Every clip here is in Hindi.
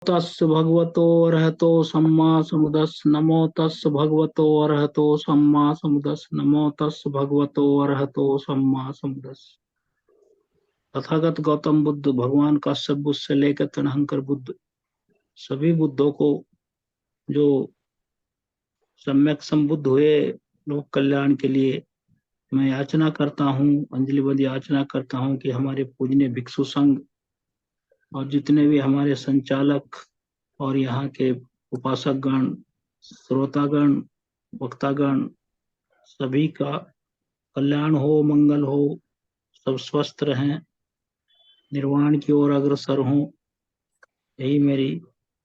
तस् भगवतो अरहतो सम्मा समुदस्। नमो तस् भगवतो अरहतो सम्मा समुदस्। नमो तस् भगवतो अरहतो सम्मा समुदस्। तथागत गौतम बुद्ध, भगवान काश्यप बुद्ध से लेकर तनहंकर बुद्ध, सभी बुद्धों को जो सम्यक संबुद्ध हुए लोक कल्याण के लिए, मैं याचना करता हूँ, अंजलिबद्ध याचना करता हूँ कि हमारे पूजनीय भिक्षु संघ और जितने भी हमारे संचालक और यहाँ के उपासक गण, श्रोतागण, वक्तागण, सभी का कल्याण हो, मंगल हो, सब स्वस्थ रहें, निर्वाण की ओर अग्रसर हों, यही मेरी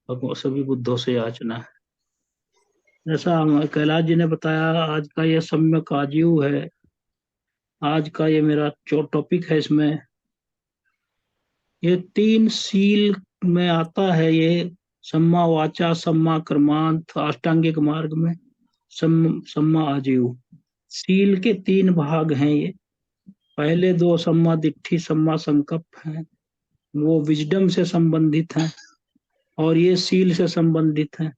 सभी बुद्धों से याचना है। जैसा कैलाश जी ने बताया, आज का ये सम्यक आजीव है, आज का ये मेरा जो टॉपिक है, इसमें ये 3 सील में आता है। ये सम्मा वाचा, सम्मा कर्मांत, अष्टांगिक मार्ग में सम्मा आजीव, सील के 3 भाग हैं ये। पहले 2 सम्मा दिट्ठी, सम्मा संकल्प हैं, वो विजडम से संबंधित हैं और ये सील से संबंधित हैं।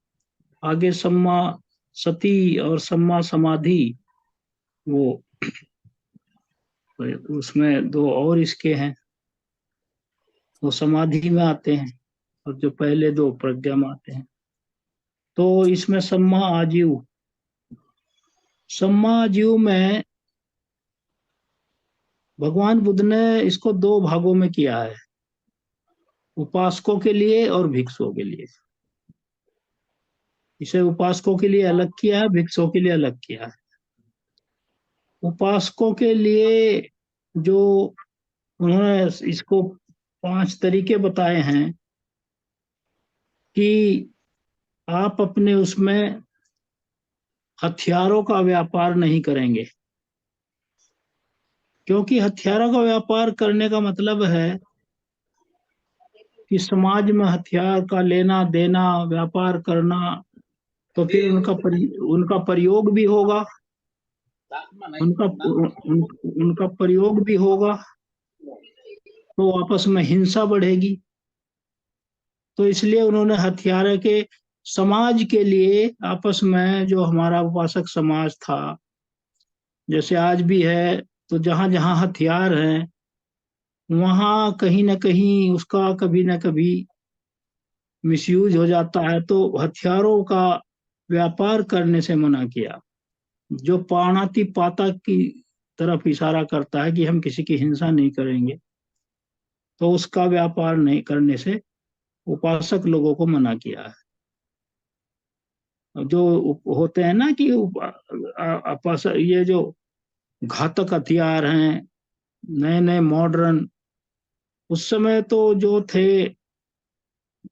आगे सम्मा सती और सम्मा समाधि, वो उसमें 2 और इसके हैं, वो समाधि में आते हैं, और जो पहले 2 प्रज्ञा में आते हैं। तो इसमें सम्मा आजीव, सम्मा आजीव में भगवान बुद्ध ने इसको 2 भागों में किया है, उपासकों के लिए और भिक्षुओं के लिए। इसे उपासकों के लिए अलग किया है, भिक्षुओं के लिए अलग किया है। उपासकों के लिए जो उन्होंने इसको 5 तरीके बताए हैं कि आप अपने उसमें हथियारों का व्यापार नहीं करेंगे, क्योंकि हथियारों का व्यापार करने का मतलब है कि समाज में हथियार का लेना देना, व्यापार करना, तो फिर उनका प्रयोग भी होगा, उनका प्रयोग भी होगा, तो आपस में हिंसा बढ़ेगी। तो इसलिए उन्होंने हथियार के समाज के लिए, आपस में जो हमारा उपासक समाज था, जैसे आज भी है, तो जहां जहां हथियार हैं वहां कहीं ना कहीं उसका कभी ना कभी मिसयूज हो जाता है, तो हथियारों का व्यापार करने से मना किया, जो पाणाति पाता की तरफ इशारा करता है कि हम किसी की हिंसा नहीं करेंगे, तो उसका व्यापार नहीं करने से उपासक लोगों को मना किया है। जो होते हैं ना कि ये जो घातक हथियार हैं, नए नए मॉडर्न, उस समय तो जो थे,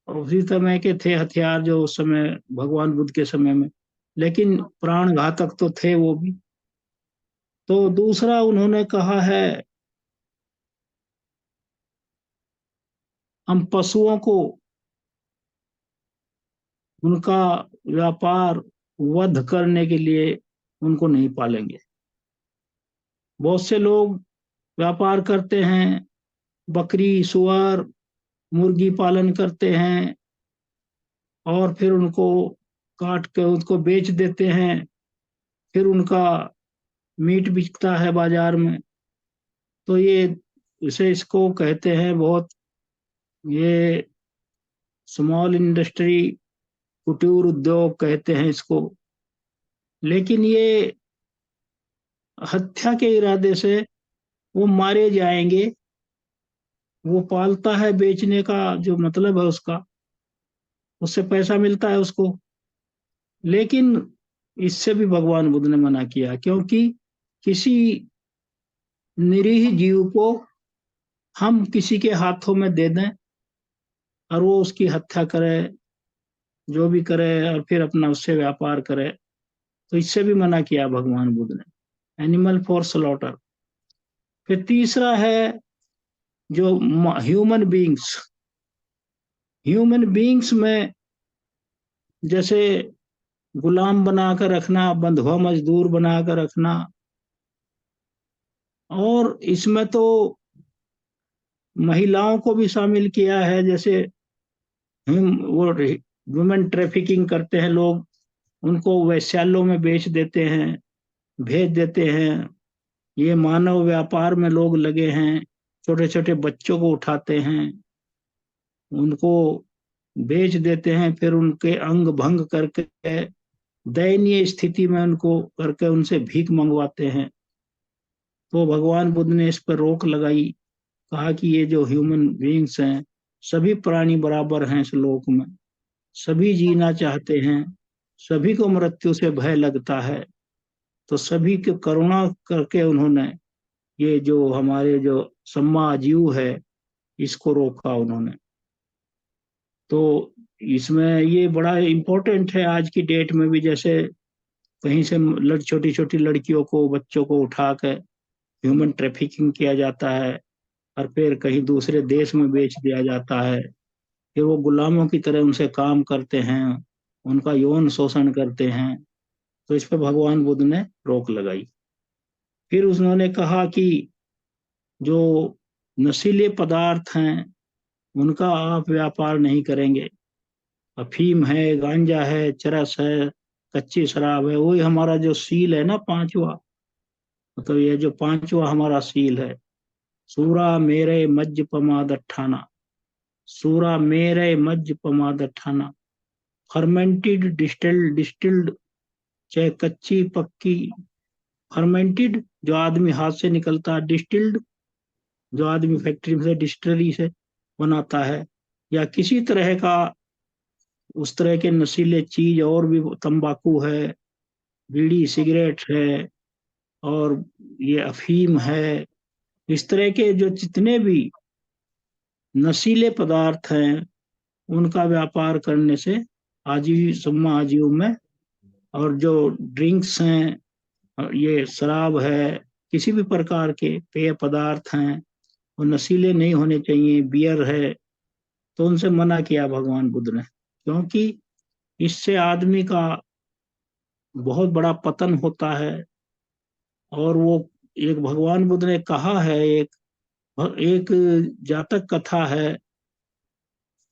उसी समय के थे हथियार जो उस समय भगवान बुद्ध के समय में, लेकिन प्राण घातक तो थे वो भी। तो दूसरा उन्होंने कहा है, हम पशुओं को, उनका व्यापार वध करने के लिए उनको नहीं पालेंगे। बहुत से लोग व्यापार करते हैं, बकरी, सुअर, मुर्गी पालन करते हैं और फिर उनको काट के उसको बेच देते हैं, फिर उनका मीट बिकता है बाजार में। तो ये इसे इसको कहते हैं बहुत, ये स्मॉल इंडस्ट्री, कुटीर उद्योग कहते हैं इसको। लेकिन ये हत्या के इरादे से वो मारे जाएंगे, वो पालता है, बेचने का जो मतलब है उसका, उससे पैसा मिलता है उसको। लेकिन इससे भी भगवान बुद्ध ने मना किया, क्योंकि किसी निरीह जीव को हम किसी के हाथों में दे दें और वो उसकी हत्या करे, जो भी करे, और फिर अपना उससे व्यापार करे, तो इससे भी मना किया भगवान बुद्ध ने, एनिमल फॉर स्लॉटर। फिर तीसरा है जो ह्यूमन बीइंग्स, ह्यूमन बीइंग्स में जैसे गुलाम बनाकर रखना, बंधुआ मजदूर बनाकर रखना, और इसमें तो महिलाओं को भी शामिल किया है। जैसे वो वुमेन ट्रैफिकिंग करते हैं लोग, उनको वैश्यालयों में बेच देते हैं, भेज देते हैं। ये मानव व्यापार में लोग लगे हैं, छोटे छोटे बच्चों को उठाते हैं, उनको बेच देते हैं, फिर उनके अंग भंग करके दयनीय स्थिति में उनको करके उनसे भीख मंगवाते हैं। तो भगवान बुद्ध ने इस पर रोक लगाई, कहा कि ये जो ह्यूमन बीइंग्स हैं, सभी प्राणी बराबर हैं इस लोक में, सभी जीना चाहते हैं, सभी को मृत्यु से भय लगता है। तो सभी की करुणा करके उन्होंने ये जो हमारे जो सम्मा जीव है, इसको रोका उन्होंने। तो इसमें ये बड़ा इम्पोर्टेंट है आज की डेट में भी। जैसे कहीं से छोटी छोटी लड़कियों को, बच्चों को उठा कर ह्यूमन ट्रैफिकिंग किया जाता है और फिर कहीं दूसरे देश में बेच दिया जाता है। फिर वो गुलामों की तरह उनसे काम करते हैं, उनका यौन शोषण करते हैं। तो इस पर भगवान बुद्ध ने रोक लगाई। फिर उन्होंने कहा कि जो नशीले पदार्थ हैं, उनका आप व्यापार नहीं करेंगे। अफीम है, गांजा है, चरस है, कच्ची शराब है, वही हमारा जो सील है ना, पांचवा, मतलब ये जो पांचवा हमारा सील है, सूरा मेरे मज्ज पमाद अठाना, सूरा मेरे मज्ज पमाद अठाना, फर्मेंटेड डिस्टिल्ड, चाहे कच्ची पक्की। फर्मेंटेड जो आदमी हाथ से निकलता है, डिस्टिल्ड जो आदमी फैक्ट्री से, डिस्टिलरी से बनाता है, या किसी तरह का उस तरह के नशीले चीज, और भी तंबाकू है, बीड़ी सिगरेट है, और ये अफीम है, इस तरह के जो जितने भी नशीले पदार्थ हैं, उनका व्यापार करने से आजीव सम्मा आजीव में, और जो ड्रिंक्स हैं, ये शराब है, किसी भी प्रकार के पेय पदार्थ हैं, वो नशीले नहीं होने चाहिए, बियर है, तो उनसे मना किया भगवान बुद्ध ने। क्योंकि इससे आदमी का बहुत बड़ा पतन होता है। और वो एक भगवान बुद्ध ने कहा है, एक एक जातक कथा है,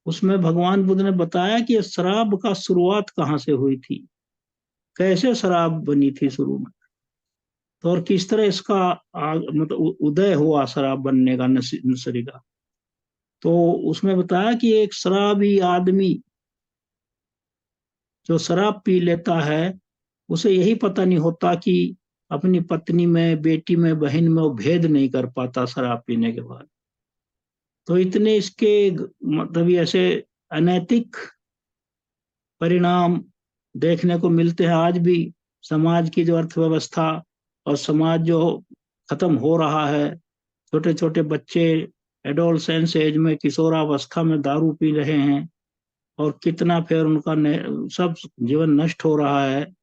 उसमें भगवान बुद्ध ने बताया कि शराब का शुरुआत कहाँ से हुई थी, कैसे शराब बनी थी शुरू में, तो और किस तरह इसका मतलब उदय हुआ शराब बनने का, नशरी का। तो उसमें बताया कि एक शराबी आदमी जो शराब पी लेता है, उसे यही पता नहीं होता कि अपनी पत्नी में, बेटी में, बहन में वो भेद नहीं कर पाता शराब पीने के बाद। तो इतने इसके मतलब ऐसे अनैतिक परिणाम देखने को मिलते हैं आज भी। समाज की जो अर्थव्यवस्था और समाज जो खत्म हो रहा है, छोटे छोटे बच्चे एडोलसेंस एज में, किशोरावस्था में दारू पी रहे हैं, और कितना फिर उनका सब जीवन नष्ट हो रहा है,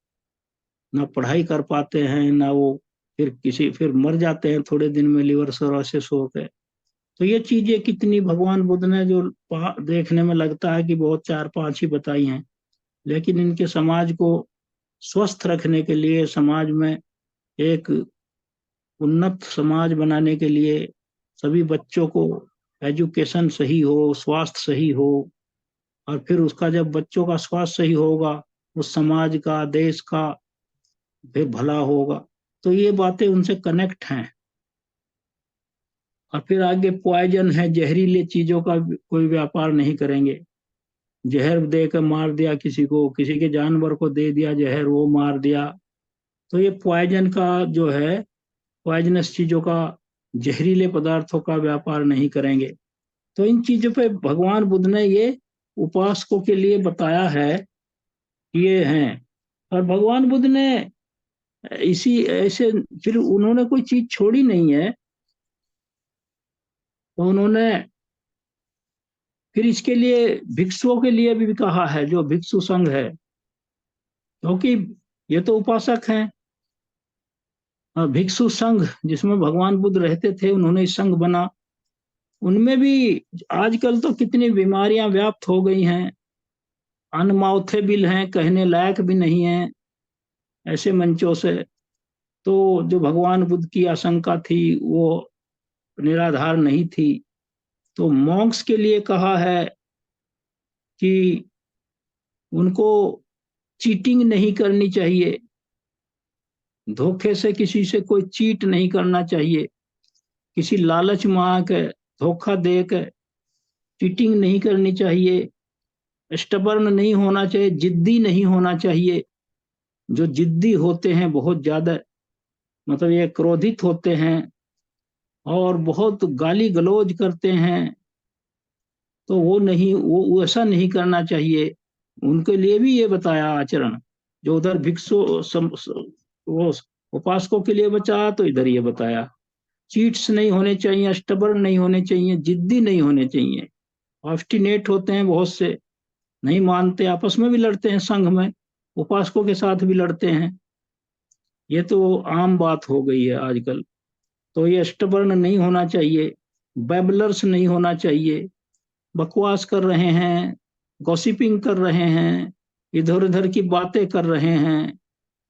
ना पढ़ाई कर पाते हैं, ना वो फिर मर जाते हैं थोड़े दिन में लिवर सिरोसिस हो के। तो ये चीजें कितनी भगवान बुद्ध ने जो देखने में लगता है कि बहुत चार पांच ही बताई हैं, लेकिन इनके समाज को स्वस्थ रखने के लिए, समाज में एक उन्नत समाज बनाने के लिए, सभी बच्चों को एजुकेशन सही हो, स्वास्थ्य सही हो, और फिर उसका जब बच्चों का स्वास्थ्य सही होगा, उस समाज का, देश का फिर भला होगा। तो ये बातें उनसे कनेक्ट हैं। और फिर आगे पॉइजन है, जहरीले चीजों का कोई व्यापार नहीं करेंगे। जहर देकर मार दिया किसी को, किसी के जानवर को दे दिया जहर, वो मार दिया, तो ये पॉइजन का जो है, पॉइजनस चीजों का, जहरीले पदार्थों का व्यापार नहीं करेंगे। तो इन चीजों पे भगवान बुद्ध ने ये उपासकों के लिए बताया है, ये हैं। और भगवान बुद्ध ने इसी ऐसे फिर उन्होंने कोई चीज छोड़ी नहीं है। तो उन्होंने फिर इसके लिए भिक्षुओं के लिए भी कहा है, जो भिक्षु संघ है, क्योंकि ये तो उपासक हैं। भिक्षु संघ जिसमें भगवान बुद्ध रहते थे, उन्होंने संघ बना, उनमें भी आजकल तो कितनी बीमारियां व्याप्त हो गई हैं, अनमाउथेबल हैं, कहने लायक भी नहीं है ऐसे मंचों से। तो जो भगवान बुद्ध की आशंका थी वो निराधार नहीं थी। तो मॉन्क्स के लिए कहा है कि उनको चीटिंग नहीं करनी चाहिए, धोखे से किसी से कोई चीट नहीं करना चाहिए, किसी लालच में आकर धोखा देकर चीटिंग नहीं करनी चाहिए, स्टबर्न नहीं होना चाहिए, जिद्दी नहीं होना चाहिए। जो जिद्दी होते हैं बहुत ज्यादा, मतलब ये क्रोधित होते हैं और बहुत गाली गलौज करते हैं, तो वो नहीं, वो ऐसा नहीं करना चाहिए। उनके लिए भी ये बताया आचरण, जो उधर वो उपासकों के लिए बचा, तो इधर ये बताया। चीट्स नहीं होने चाहिए, स्टबर्न नहीं होने चाहिए, जिद्दी नहीं होने चाहिए। ऑब्स्टिनेट होते हैं बहुत से, नहीं मानते, आपस में भी लड़ते हैं, संघ में उपासकों के साथ भी लड़ते हैं। ये तो आम बात हो गई है आजकल। तो ये स्टबर्न नहीं होना चाहिए, बैबलर्स नहीं होना चाहिए, बकवास कर रहे हैं, गॉसिपिंग कर रहे हैं, इधर उधर की बातें कर रहे हैं,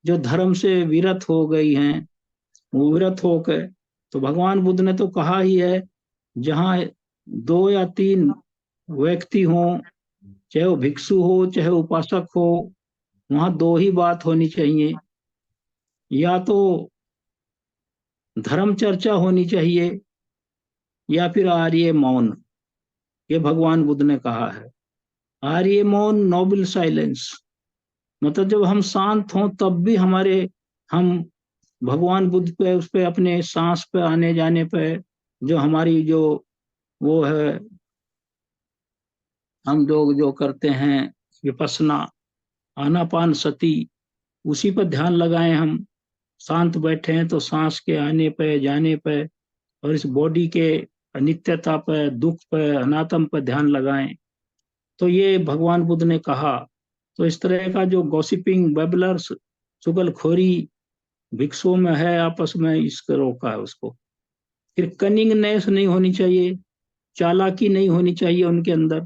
जो धर्म से विरत हो गई हैं, वो विरत होकर, तो भगवान बुद्ध ने तो कहा ही है, जहाँ 2 या 3 व्यक्ति हों, चाहे वो भिक्षु हो चाहे उपासक हो, वहां 2 ही बात होनी चाहिए, या तो धर्म चर्चा होनी चाहिए या फिर आर्य मौन। ये भगवान बुद्ध ने कहा है, आर्य मौन, नोबल साइलेंस। मतलब जब हम शांत हों तब भी हम भगवान बुद्ध पे, उस पे, अपने सांस पे आने जाने पे, जो हमारी जो वो है, हम लोग जो करते हैं विपස්සना, आनापान सती, उसी पर ध्यान लगाएं। हम शांत बैठे हैं तो सांस के आने पे जाने पे और इस बॉडी के अनित्यता पे, दुख पे, अनात्म पे ध्यान लगाएं। तो ये भगवान बुद्ध ने कहा। तो इस तरह का जो गॉसिपिंग, बेबलर्स, चुगलखोरी भिक्षुओं में है आपस में, इसको रोका है उसको। फिर कनिंगनेस नहीं होनी चाहिए, चालाकी नहीं होनी चाहिए उनके अंदर।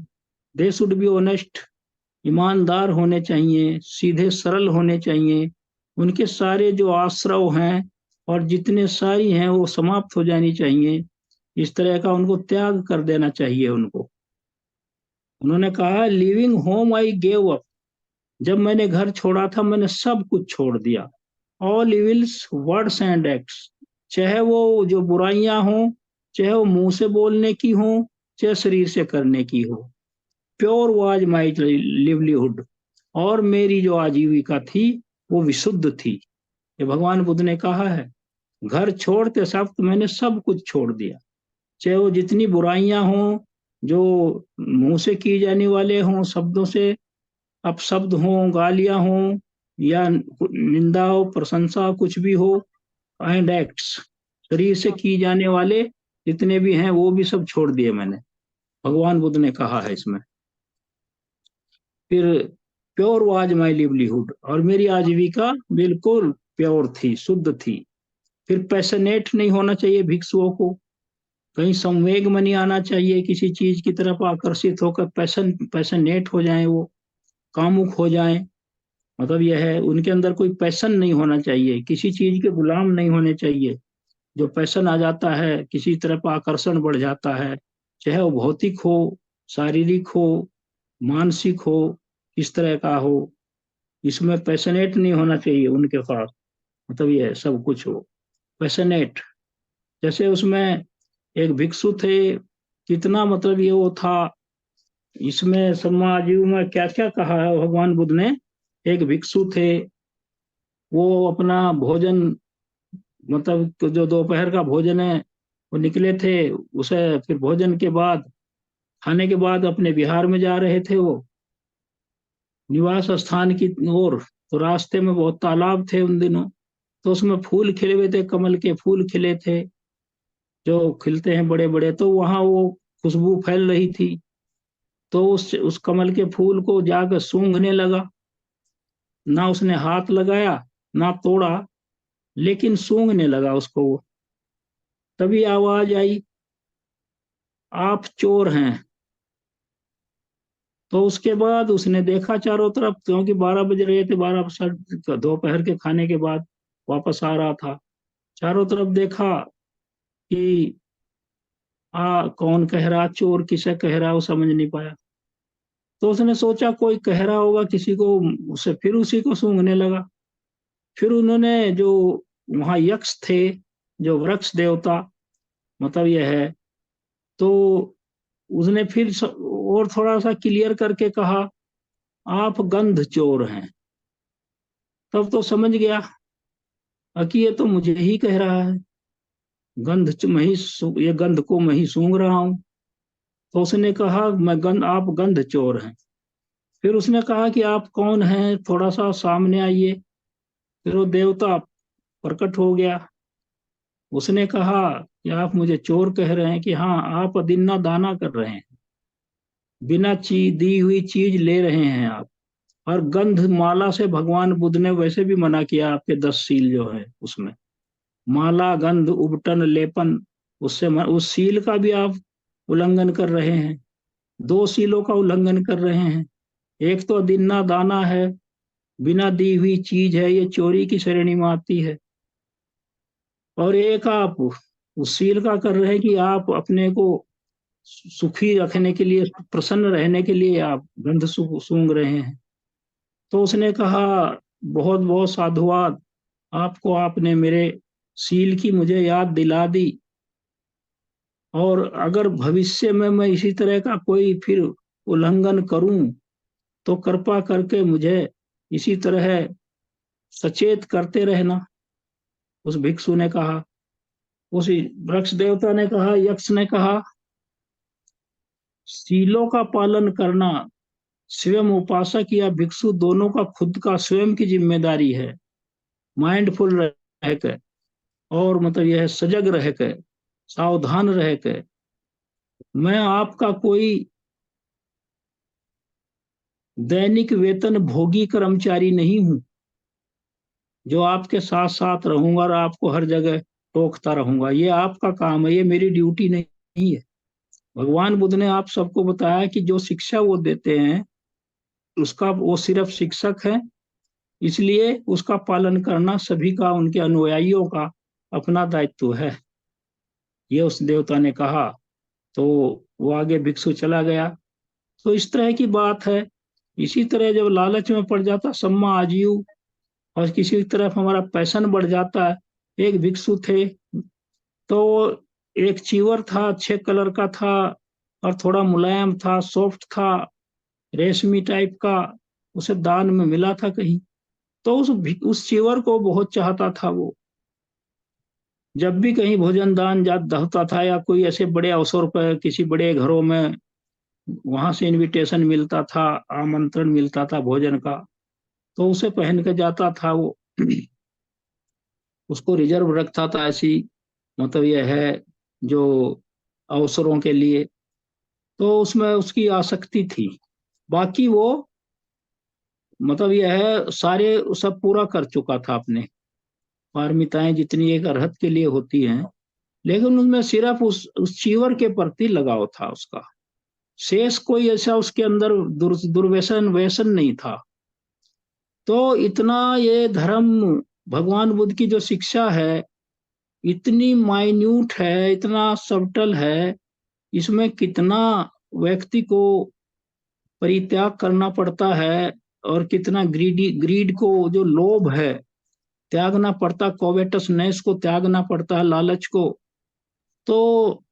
दे शुड बी ऑनेस्ट, ईमानदार होने चाहिए, सीधे सरल होने चाहिए। उनके सारे जो आश्रव हैं और जितने सारी हैं वो समाप्त हो जानी चाहिए। इस तरह का उनको त्याग कर देना चाहिए उनको। उन्होंने कहा, living home I gave up, जब मैंने घर छोड़ा था मैंने सब कुछ छोड़ दिया। All evils words and acts, चाहे वो जो बुराइयां हों, चाहे वो मुंह से बोलने की हो, चाहे शरीर से करने की हो। प्योर वाज माई लिवलीहुड, और मेरी जो आजीविका थी वो विशुद्ध थी। ये भगवान बुद्ध ने कहा है, घर छोड़ते सब मैंने सब कुछ छोड़ दिया, चाहे वो जितनी बुराइयां हों, जो मुंह से की जाने वाले हों, शब्दों से अपशब्द हों, गालियां हों, या निंदा हो, प्रशंसा, कुछ भी हो, एंड एक्ट्स, शरीर से की जाने वाले जितने भी हैं वो भी सब छोड़ दिए मैंने, भगवान बुद्ध ने कहा है इसमें। फिर प्योर वाज माई लिवलीहुड, और मेरी आजीविका बिल्कुल प्योर थी, शुद्ध थी। फिर पैशनेट नहीं होना चाहिए भिक्षुओं को, कहीं संवेग में नहीं आना चाहिए, किसी चीज की तरफ आकर्षित होकर पैशनेट हो जाए, वो कामुक हो जाए। मतलब यह है, उनके अंदर कोई पैशन नहीं होना चाहिए, किसी चीज के गुलाम नहीं होने चाहिए। जो पैशन आ जाता है, किसी तरफ आकर्षण बढ़ जाता है, चाहे वो भौतिक हो, शारीरिक हो, मानसिक हो, इस तरह का हो, इसमें पैशनेट नहीं होना चाहिए उनके पास। मतलब ये सब कुछ हो पैशनेट। जैसे उसमें एक भिक्षु थे, कितना मतलब ये वो था, इसमें समाज में क्या क्या कहा है भगवान बुद्ध ने। एक भिक्षु थे, वो अपना भोजन, मतलब जो दोपहर का भोजन है, वो निकले थे, उसे फिर भोजन के बाद, खाने के बाद अपने विहार में जा रहे थे वो, निवास स्थान की ओर। तो रास्ते में बहुत तालाब थे उन दिनों, तो उसमें फूल खिले हुए थे, कमल के फूल खिले थे, जो खिलते हैं बड़े बड़े, तो वहां वो खुशबू फैल रही थी। तो उस कमल के फूल को जाकर सूंघने लगा, ना उसने हाथ लगाया ना तोड़ा, लेकिन सूंघने लगा उसको वो। तभी आवाज आई, आप चोर हैं। तो उसके बाद उसने देखा चारों तरफ, क्योंकि 12 बज रहे थे, 12 दोपहर के खाने के बाद वापस आ रहा था। चारों तरफ देखा कि कौन कह रहा चोर, किसे कह रहा, वो समझ नहीं पाया। तो उसने सोचा कोई कह रहा होगा किसी को, उसे फिर उसी को सूंघने लगा। फिर उन्होंने जो वहां यक्ष थे, जो वृक्ष देवता मतलब यह है, तो उसने फिर और थोड़ा सा क्लियर करके कहा, आप गंध चोर हैं। तब तो समझ गया कि ये तो मुझे ही कह रहा है, मैं ही ये गंध को मैं ही सूंघ रहा हूँ। तो उसने कहा, आप गंध चोर हैं। फिर उसने कहा कि आप कौन हैं, थोड़ा सा सामने आइए। फिर वो देवता प्रकट हो गया। उसने कहा कि आप मुझे चोर कह रहे हैं, कि हाँ, आप अदिन्ना दाना कर रहे हैं, बिना दी हुई चीज ले रहे हैं आप। और गंध माला से भगवान बुद्ध ने वैसे भी मना किया, आपके 10 सील जो है उसमें माला, गंध, उबटन, लेपन, उस सील का भी आप उल्लंघन कर रहे हैं। 2 सीलों का उल्लंघन कर रहे हैं। एक तो अदिन्ना दाना है, बिना दी हुई चीज है, ये चोरी की श्रेणी में आती है। और एक आप उस सील का कर रहे हैं कि आप अपने को सुखी रखने के लिए, प्रसन्न रहने के लिए आप गंध सूंघ रहे हैं। तो उसने कहा, बहुत बहुत साधुवाद आपको, आपने मेरे सील की मुझे याद दिला दी। और अगर भविष्य में मैं इसी तरह का कोई फिर उल्लंघन करूं, तो कृपा करके मुझे इसी तरह सचेत करते रहना। उस भिक्षु ने कहा, उस वृक्ष देवता ने कहा, यक्ष ने कहा, सीलों का पालन करना स्वयं उपासक या भिक्षु दोनों का खुद का स्वयं की जिम्मेदारी है। माइंडफुल रह कर, और मतलब यह सजग रह कर, सावधान रह कर। मैं आपका कोई दैनिक वेतन भोगी कर्मचारी नहीं हूं, जो आपके साथ साथ रहूंगा और आपको हर जगह टोकता रहूंगा। ये आपका काम है, ये मेरी ड्यूटी नहीं है। भगवान बुद्ध ने आप सबको बताया कि जो शिक्षा वो देते हैं, उसका वो सिर्फ शिक्षक है, इसलिए उसका पालन करना सभी का, उनके अनुयायियों का अपना दायित्व है। ये उस देवता ने कहा। तो वो आगे भिक्षु चला गया। तो इस तरह की बात है। इसी तरह जब लालच में पड़ जाता सम्मा आजीव, और किसी तरफ हमारा पैशन बढ़ जाता है। एक भिक्षु थे, तो एक चीवर था, अच्छे कलर का था, और थोड़ा मुलायम था, सॉफ्ट था, रेशमी टाइप का। उसे दान में मिला था कहीं। तो उस चीवर को बहुत चाहता था वो। जब भी कहीं भोजन दान जात होता था, या कोई ऐसे बड़े अवसर पर किसी बड़े घरों में, वहां से इनविटेशन मिलता था, आमंत्रण मिलता था भोजन का, तो उसे पहन के जाता था वो। उसको रिजर्व रखता था ऐसी, मतलब यह है, जो अवसरों के लिए। तो उसमें उसकी आसक्ति थी। बाकी वो मतलब यह है, सारे सब पूरा कर चुका था अपने पारमिताएं जितनी एक अरहत के लिए होती हैं। लेकिन उसमें सिर्फ उस चीवर के प्रति लगाव था उसका। शेष कोई ऐसा उसके अंदर दुर्व्यसन व्यसन नहीं था। तो इतना ये धर्म, भगवान बुद्ध की जो शिक्षा है, इतनी माइन्यूट है, इतना सबटल है। इसमें कितना व्यक्ति को परित्याग करना पड़ता है, और कितना ग्रीड को, जो लोभ है, त्यागना पड़ता, कोवेटसनेस को त्यागना पड़ता है, लालच को। तो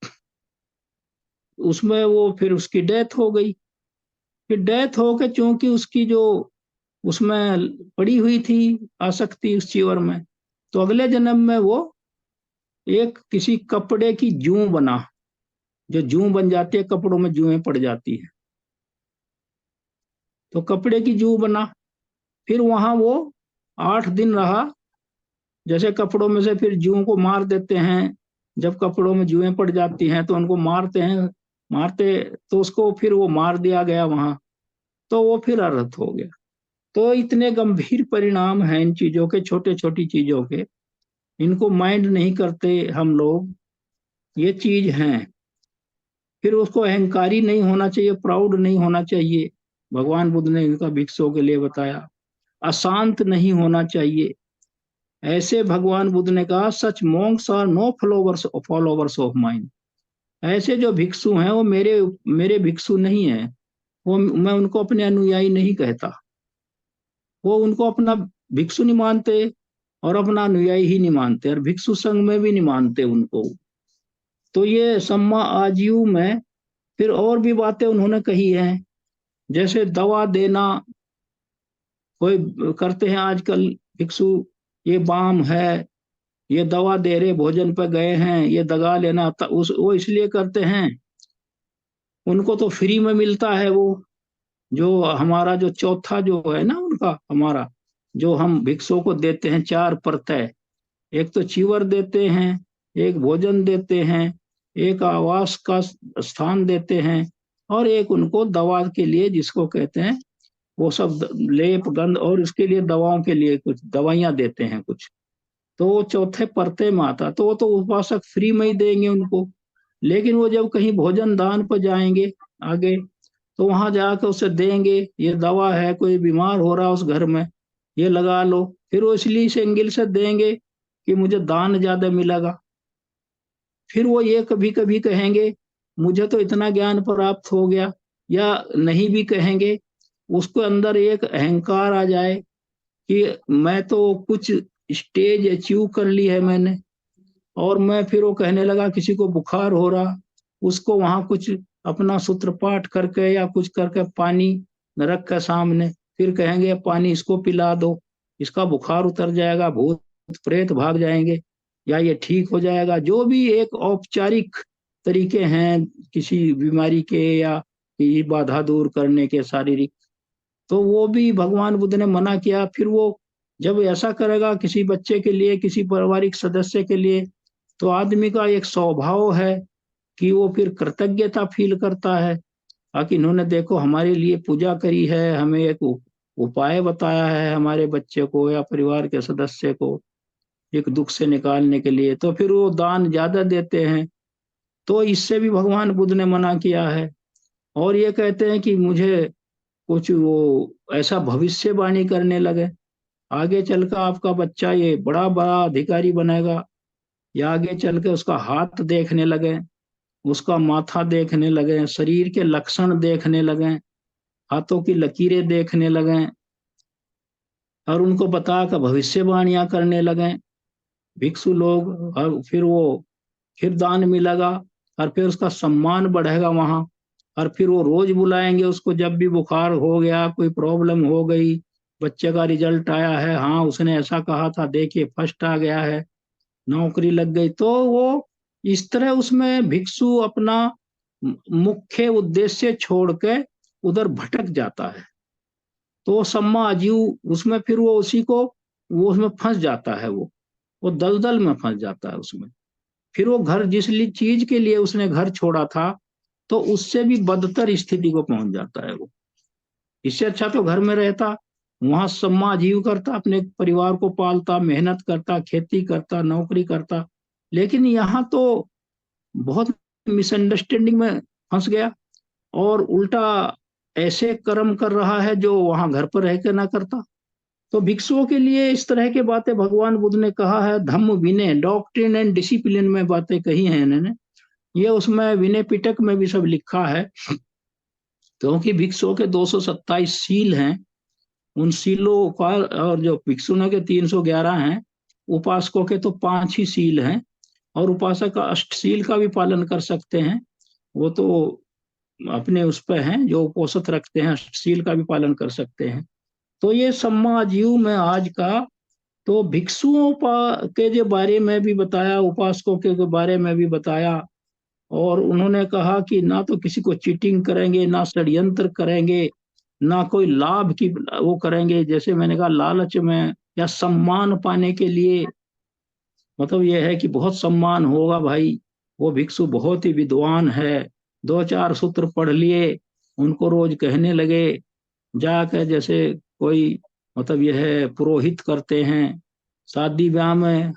उसमें वो फिर उसकी डेथ हो गई। फिर डेथ हो के, चूंकि उसकी जो उसमें पड़ी हुई थी आसक्ति उस चीवर में, तो अगले जन्म में वो एक किसी कपड़े की जूं बना। जो जूं बन जाती है, कपड़ों में जूएं पड़ जाती है, तो कपड़े की जूं बना। फिर वहां वो 8 दिन रहा। जैसे कपड़ों में से फिर जूं को मार देते हैं, जब कपड़ों में जुएं पड़ जाती हैं तो उनको मारते हैं, मारते, तो उसको फिर वो मार दिया गया वहां। तो वो फिर अरहत हो गया। तो इतने गंभीर परिणाम हैं इन चीजों के, छोटे छोटी चीजों के, इनको माइंड नहीं करते हम लोग। ये चीज है। फिर उसको अहंकारी नहीं होना चाहिए, प्राउड नहीं होना चाहिए। भगवान बुद्ध ने इनका भिक्षुओं के लिए बताया। अशांत नहीं होना चाहिए। ऐसे भगवान बुद्ध ने कहा, such monks are no followers of mine. ऐसे जो भिक्षु हैं वो मेरे मेरे भिक्षु नहीं है। वो मैं उनको अपने अनुयायी नहीं कहता, वो उनको अपना भिक्षु नहीं मानते और अपना अनुयायी ही नहीं मानते, और भिक्षु संघ में भी नहीं मानते उनको। तो ये सम्मा आजीव में फिर और भी बातें उन्होंने कही हैं, जैसे दवा देना, कोई करते हैं आजकल भिक्षु, ये बाम है, ये दवा दे रहे, भोजन पे गए हैं, ये दगा लेना, उस वो इसलिए करते हैं, उनको तो फ्री में मिलता है वो। जो हमारा जो चौथा जो है ना उनका, हमारा जो हम भिक्षुओं को देते हैं 4 परतः, एक तो चीवर देते हैं, एक भोजन देते हैं, एक आवास का स्थान देते हैं, और एक उनको दवा के लिए जिसको कहते हैं वो सब लेप गंध, और इसके लिए दवाओं के लिए कुछ दवाइयां देते हैं कुछ। तो वो चौथे परते में आता, तो वो तो उपासक फ्री में ही देंगे उनको। लेकिन वो जब कहीं भोजन दान पर जाएंगे आगे, तो वहां जाकर उसे देंगे, ये दवा है, कोई बीमार हो रहा उस घर में, ये लगा लो, फिर वो इसलिए से एंगल से देंगे कि मुझे दान ज्यादा मिलेगा। फिर वो ये कभी कभी कहेंगे मुझे तो इतना ज्ञान प्राप्त हो गया, या नहीं भी कहेंगे, उसको अंदर एक अहंकार आ जाए कि मैं तो कुछ स्टेज अचीव कर ली है मैंने, और मैं फिर वो कहने लगा किसी को बुखार हो रहा, उसको वहां कुछ अपना सूत्रपाठ करके या कुछ करके पानी रख के सामने, फिर कहेंगे पानी इसको पिला दो, इसका बुखार उतर जाएगा, भूत प्रेत भाग जाएंगे, या ये ठीक हो जाएगा। जो भी एक औपचारिक तरीके हैं किसी बीमारी के या की बाधा दूर करने के शारीरिक, तो वो भी भगवान बुद्ध ने मना किया। फिर वो जब ऐसा करेगा किसी बच्चे के लिए, किसी पारिवारिक सदस्य के लिए, तो आदमी का एक स्वभाव है कि वो फिर कृतज्ञता फील करता है, कि इन्होंने देखो हमारे लिए पूजा करी है, हमें एक उपाय बताया है हमारे बच्चे को या परिवार के सदस्य को एक दुख से निकालने के लिए, तो फिर वो दान ज्यादा देते हैं। तो इससे भी भगवान बुद्ध ने मना किया है। और ये कहते हैं कि मुझे कुछ वो ऐसा भविष्यवाणी करने लगे, आगे चलकर आपका बच्चा ये बड़ा बड़ा अधिकारी बनेगा, या आगे चल के उसका हाथ देखने लगे, उसका माथा देखने लगे, शरीर के लक्षण देखने लगे, हाथों की लकीरें देखने लगे, और उनको बता कर भविष्यवाणियां करने लगे भिक्षु लोग। और फिर वो फिर दान मिलेगा, और फिर उसका सम्मान बढ़ेगा वहां, और फिर वो रोज बुलाएंगे उसको, जब भी बुखार हो गया, कोई प्रॉब्लम हो गई, बच्चे का रिजल्ट आया है, हाँ उसने ऐसा कहा था, देखिए फर्स्ट आ गया है, नौकरी लग गई, तो वो इस तरह उसमें भिक्षु अपना मुख्य उद्देश्य छोड़ के उधर भटक जाता है। तो सम्मा आजीव उसमें फिर वो उसी को वो उसमें फंस जाता है, वो दलदल में फंस जाता है उसमें। फिर वो घर जिस चीज के लिए उसने घर छोड़ा था, तो उससे भी बदतर स्थिति को पहुंच जाता है वो। इससे अच्छा तो घर में रहता, वहां सम्मा जीव करता, अपने परिवार को पालता, मेहनत करता, खेती करता, नौकरी करता। लेकिन यहाँ तो बहुत मिसअंडरस्टैंडिंग में फंस गया, और उल्टा ऐसे कर्म कर रहा है जो वहां घर पर रह के ना करता। तो भिक्षुओं के लिए इस तरह के बातें भगवान बुद्ध ने कहा है, धम्म विनय, डॉक्ट्रिन एंड डिसिप्लिन में बातें कही हैं इन्होंने। ये उसमें विनय पिटक में भी सब लिखा है, क्योंकि भिक्षुओं के 227 सील हैं, उन सीलों का, और जो भिक्षुओं के 311 हैं, उपासकों के तो 5 ही सील हैं, और उपासक अष्टसील का भी पालन कर सकते हैं, वो तो अपने उस पर हैं, जो उपोषित रखते हैं अष्टसील का भी पालन कर सकते हैं। तो ये सम्मा जीव में आज का, तो भिक्षुओं के जो बारे में भी बताया, उपासकों के बारे में भी बताया, और उन्होंने कहा कि ना तो किसी को चीटिंग करेंगे, ना षड्यंत्र करेंगे, ना कोई लाभ की वो करेंगे, जैसे मैंने कहा लालच में या सम्मान पाने के लिए, मतलब ये है कि बहुत सम्मान होगा भाई, वो भिक्षु बहुत ही विद्वान है, 2-4 सूत्र पढ़ लिए, उनको रोज कहने लगे जाकर, जैसे कोई मतलब यह है पुरोहित करते हैं, शादी ब्याह में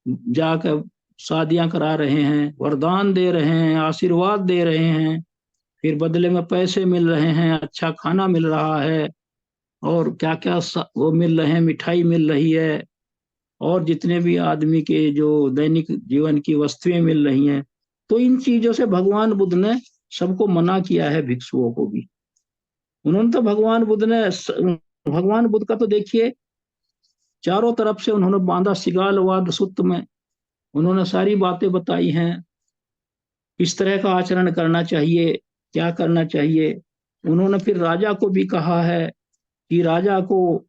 जाकर शादियां करा रहे हैं, वरदान दे रहे हैं, आशीर्वाद दे रहे हैं, फिर बदले में पैसे मिल रहे हैं, अच्छा खाना मिल रहा है, और क्या क्या वो मिल रहे हैं, मिठाई मिल रही है, और जितने भी आदमी के जो दैनिक जीवन की वस्तुएं मिल रही हैं। तो इन चीजों से भगवान बुद्ध ने सबको मना किया है, भिक्षुओं को भी। उन्होंने तो भगवान बुद्ध का तो देखिए चारों तरफ से उन्होंने बांधा सिगालवाद सूत्र में, उन्होंने सारी बातें बताई हैं, किस तरह का आचरण करना चाहिए, क्या करना चाहिए। उन्होंने फिर राजा को भी कहा है कि राजा को,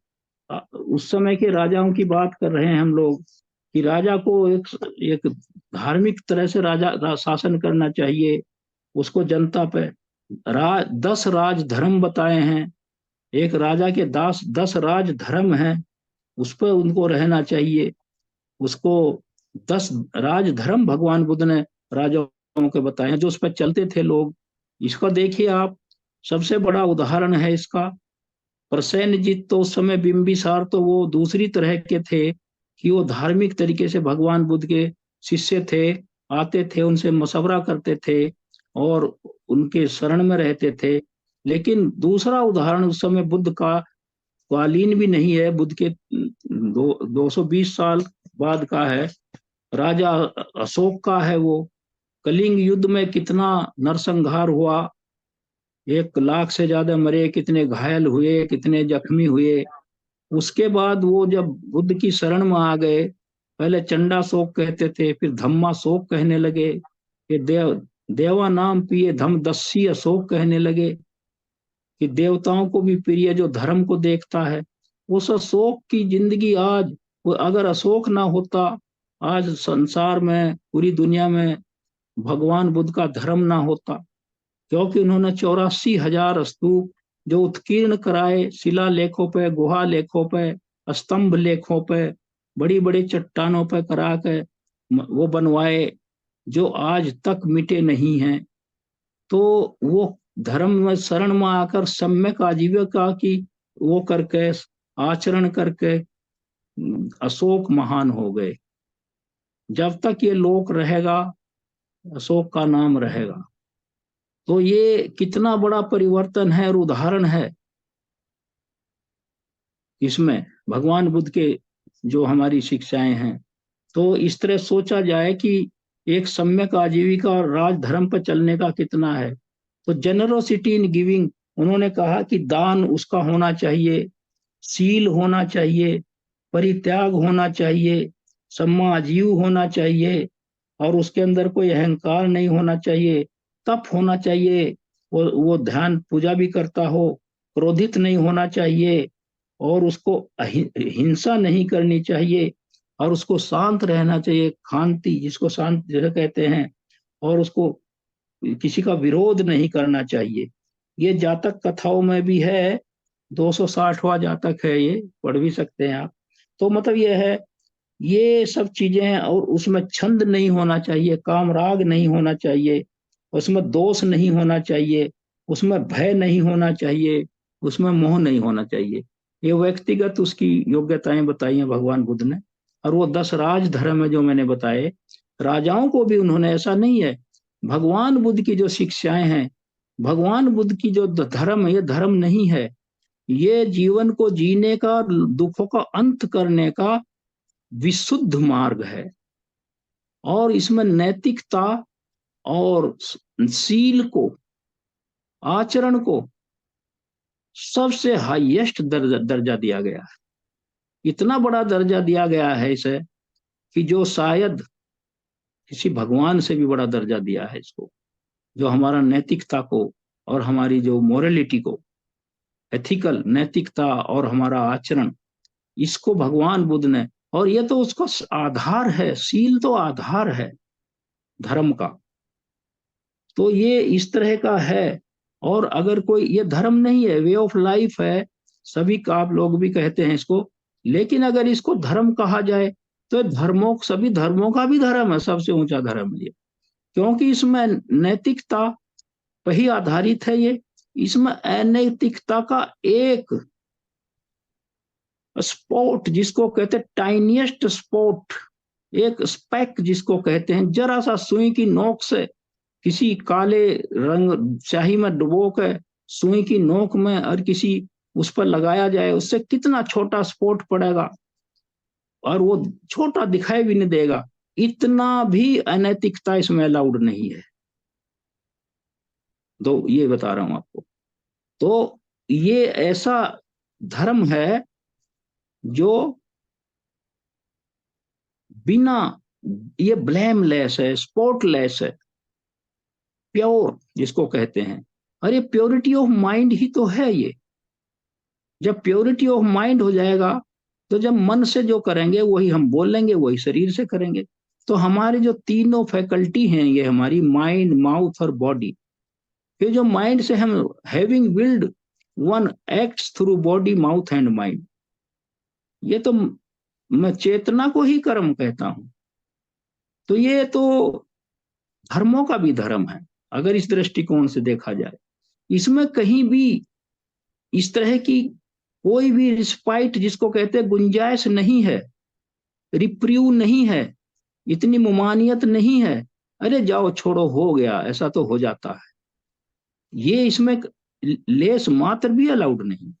उस समय के राजाओं की बात कर रहे हैं हम लोग, कि राजा को एक धार्मिक तरह से शासन करना चाहिए, उसको जनता पे 10 राज धर्म बताए हैं, एक राजा के 10 राज धर्म हैं, उस पर उनको रहना चाहिए। उसको 10 राज धर्म भगवान बुद्ध ने राजाओं के बताए हैं, जो उस पर चलते थे लोग। इसका देखिए आप, सबसे बड़ा उदाहरण है इसका प्रसेनजीत। तो उस समय बिंबिसार तो वो दूसरी तरह के थे कि वो धार्मिक तरीके से भगवान बुद्ध के शिष्य थे, आते थे, उनसे मशवरा करते थे और उनके शरण में रहते थे। लेकिन दूसरा उदाहरण उस समय बुद्ध का कालीन भी नहीं है, बुद्ध के 220 साल बाद का है, राजा अशोक का है। वो कलिंग युद्ध में कितना नरसंहार हुआ, 1 लाख से ज्यादा मरे, कितने घायल हुए, कितने जख्मी हुए। उसके बाद वो जब बुद्ध की शरण में आ गए, पहले चंडा शोक कहते थे, फिर धम्मा शोक कहने लगे, फिर देवा नाम पिए धम दस्सी अशोक कहने लगे, कि देवताओं को भी प्रिय जो धर्म को देखता है। उस अशोक की जिंदगी आज, वो अगर अशोक ना होता, आज संसार में, पूरी दुनिया में भगवान बुद्ध का धर्म ना होता। क्योंकि उन्होंने 84,000 स्तूप जो उत्कीर्ण कराए, शिला लेखों पे, गुहा लेखों पे, स्तंभ लेखों पे, बड़ी बड़ी चट्टानों पे करा के वो बनवाए, जो आज तक मिटे नहीं हैं। तो वो धर्म में शरण में आकर सम्यक आजीविका की वो करके, आचरण करके अशोक महान हो गए। जब तक ये लोक रहेगा, अशोक का नाम रहेगा। तो ये कितना बड़ा परिवर्तन है और उदाहरण है इसमें भगवान बुद्ध के जो हमारी शिक्षाएं हैं। तो इस तरह सोचा जाए कि एक सम्यक आजीविका और राजधर्म पर चलने का कितना है। तो जेनरोसिटी इन गिविंग, उन्होंने कहा कि दान उसका होना चाहिए, शील होना चाहिए, परित्याग होना चाहिए, समाजीव होना चाहिए, और उसके अंदर कोई अहंकार नहीं होना चाहिए, तप होना चाहिए, वो ध्यान पूजा भी करता हो, क्रोधित नहीं होना चाहिए, और उसको हिंसा नहीं करनी चाहिए, और उसको शांत रहना चाहिए, शांति जिसको शांत जैसे कहते हैं, और उसको किसी का विरोध नहीं करना चाहिए। ये जातक कथाओं में भी है, 260वां जातक है, ये पढ़ भी सकते हैं आप। तो मतलब ये है, ये सब चीजें हैं। और उसमें छंद नहीं होना चाहिए, कामराग नहीं होना चाहिए, उसमें दोष नहीं होना चाहिए, उसमें भय नहीं होना चाहिए, उसमें मोह नहीं होना चाहिए। ये व्यक्तिगत उसकी योग्यताएं बताई हैं भगवान बुद्ध ने। और वो 10 राज धर्म है जो मैंने बताए, राजाओं को भी उन्होंने, ऐसा नहीं है, भगवान बुद्ध की जो शिक्षाएं हैं, भगवान बुद्ध की जो धर्म है, ये धर्म नहीं है, ये जीवन को जीने का, दुखों का अंत करने का विशुद्ध मार्ग है। और इसमें नैतिकता और शील को, आचरण को सबसे हाईएस्ट दर्जा दिया गया है। इतना बड़ा दर्जा दिया गया है इसे, कि जो शायद किसी भगवान से भी बड़ा दर्जा दिया है इसको, जो हमारा नैतिकता को और हमारी जो मोरलिटी को, एथिकल नैतिकता और हमारा आचरण, इसको भगवान बुद्ध ने, और ये तो उसका आधार है, शील तो आधार है धर्म का। तो ये इस तरह का है। और अगर कोई, ये धर्म नहीं है, वे ऑफ लाइफ है, सभी का, आप लोग भी कहते हैं इसको। लेकिन अगर इसको धर्म कहा जाए, तो धर्मों, सभी धर्मों का भी धर्म है, सबसे ऊंचा धर्म है ये। क्योंकि इसमें नैतिकता पर ही आधारित है ये। इसमें अनैतिकता का एक स्पॉट, जिसको कहते हैं टाइनिएस्ट स्पॉट, एक स्पेक जिसको कहते हैं, जरा सा सुई की नोक से किसी काले रंग स्याही में डुबो के सुई की नोक में और किसी उस पर लगाया जाए, उससे कितना छोटा स्पॉट पड़ेगा और वो छोटा दिखाई भी नहीं देगा। इतना भी अनैतिकता इसमें अलाउड नहीं है। तो ये बता रहा हूं आपको। तो ये ऐसा धर्म है जो बिना, ये ब्लेमलेस है, स्पॉटलेस है, प्योर जिसको कहते हैं। अरे प्योरिटी ऑफ माइंड ही तो है ये। जब प्योरिटी ऑफ माइंड हो जाएगा, तो जब मन से जो करेंगे वही हम बोलेंगे, वही शरीर से करेंगे। तो हमारे जो तीनों फैकल्टी हैं, ये हमारी माइंड, माउथ और बॉडी, ये जो माइंड से हम having willed one acts through body mouth and mind, ये तो मैं चेतना को ही कर्म कहता हूं। तो ये तो धर्मों का भी धर्म है, अगर इस दृष्टिकोण से देखा जाए। इसमें कहीं भी इस तरह की कोई भी रिस्पाइट जिसको कहते हैं गुंजाइश नहीं है, रिप्रीव नहीं है, इतनी मुमानियत नहीं है। अरे जाओ छोड़ो, हो गया, ऐसा तो हो जाता है, ये इसमें लेस मात्र भी अलाउड नहीं।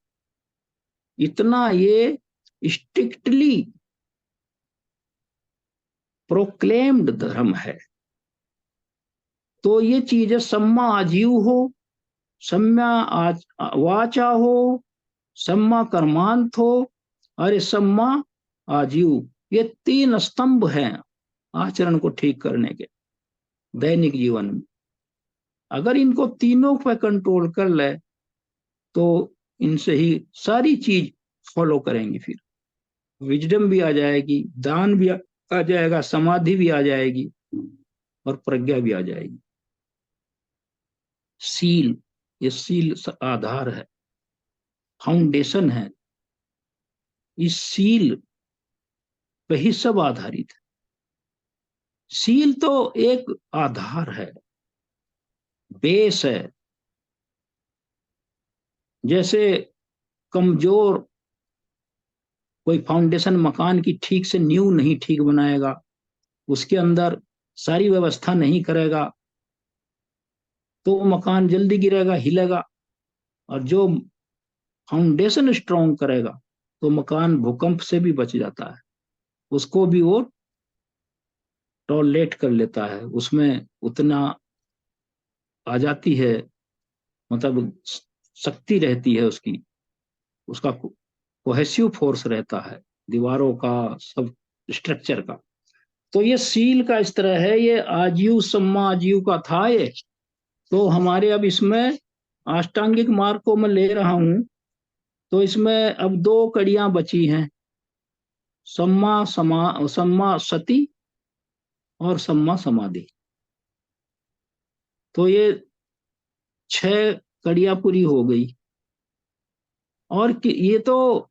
इतना ये स्ट्रिक्टली प्रोक्लेम्ड धर्म है। तो ये चीज है, सम्मा आजीव हो, सम्मा वाचा हो, सम्मा कर्मांत हो, अरे सम्मा आजीव, ये तीन स्तंभ हैं आचरण को ठीक करने के दैनिक जीवन में। अगर इनको तीनों पे कंट्रोल कर ले, तो इनसे ही सारी चीज फॉलो करेंगी। फिर विजडम भी आ जाएगी, दान भी आ जाएगा, समाधि भी आ जाएगी, और प्रज्ञा भी आ जाएगी। सील, ये सील आधार है, फाउंडेशन है। इस सील पे ही सब आधारित है। सील तो एक आधार है, बेस है। जैसे कमजोर कोई फाउंडेशन मकान की ठीक से नींव नहीं ठीक बनाएगा, उसके अंदर सारी व्यवस्था नहीं करेगा, तो वो मकान जल्दी गिरेगा, हिलेगा। और जो फाउंडेशन स्ट्रांग करेगा, तो मकान भूकंप से भी बच जाता है, उसको भी वो टॉलरेट कर लेता है, उसमें उतना आ जाती है, मतलब शक्ति रहती है उसकी, उसका कोहेसिव फोर्स रहता है, दीवारों का, सब स्ट्रक्चर का। तो ये सील का इस तरह है, ये आजीव सम्मा आजीव का था ये। तो हमारे अब इसमें अष्टांगिक मार्ग को मैं ले रहा हूं, तो इसमें अब दो कड़ियां बची हैं, सम्मा समा सम्मा सती और सम्मा समाधि। तो ये 6 कड़ियां पूरी हो गई। और ये तो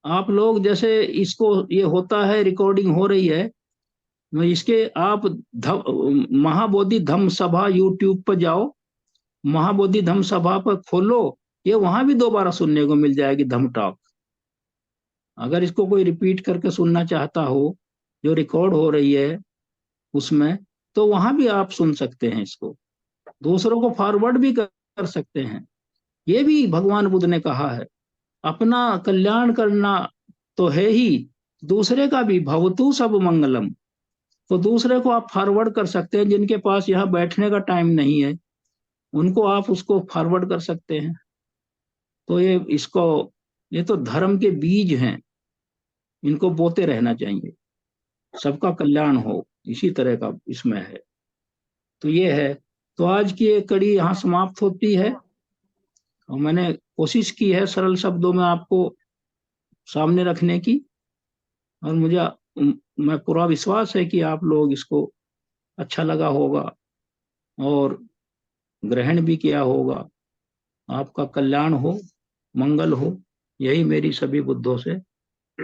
आप लोग जैसे इसको, ये होता है, रिकॉर्डिंग हो रही है, इसके आप महाबोधि धम्म सभा यूट्यूब पर जाओ, महाबोधि धम्म सभा पर खोलो, ये वहां भी दोबारा सुनने को मिल जाएगी धम्म टॉक। अगर इसको कोई रिपीट करके सुनना चाहता हो, जो रिकॉर्ड हो रही है उसमें, तो वहां भी आप सुन सकते हैं इसको, दूसरों को फॉरवर्ड भी कर सकते हैं। ये भी भगवान बुद्ध ने कहा है, अपना कल्याण करना तो है ही, दूसरे का भी, भवतु सब मंगलम। तो दूसरे को आप फॉरवर्ड कर सकते हैं, जिनके पास यहाँ बैठने का टाइम नहीं है, उनको आप उसको फॉरवर्ड कर सकते हैं। तो ये तो धर्म के बीज हैं, इनको बोते रहना चाहिए, सबका कल्याण हो, इसी तरह का इसमें है। तो ये है। तो आज की ये कड़ी यहाँ समाप्त होती है, और मैंने कोशिश की है सरल शब्दों में आपको सामने रखने की, और मैं पूरा विश्वास है कि आप लोग इसको अच्छा लगा होगा और ग्रहण भी किया होगा। आपका कल्याण हो, मंगल हो, यही मेरी सभी बुद्धों से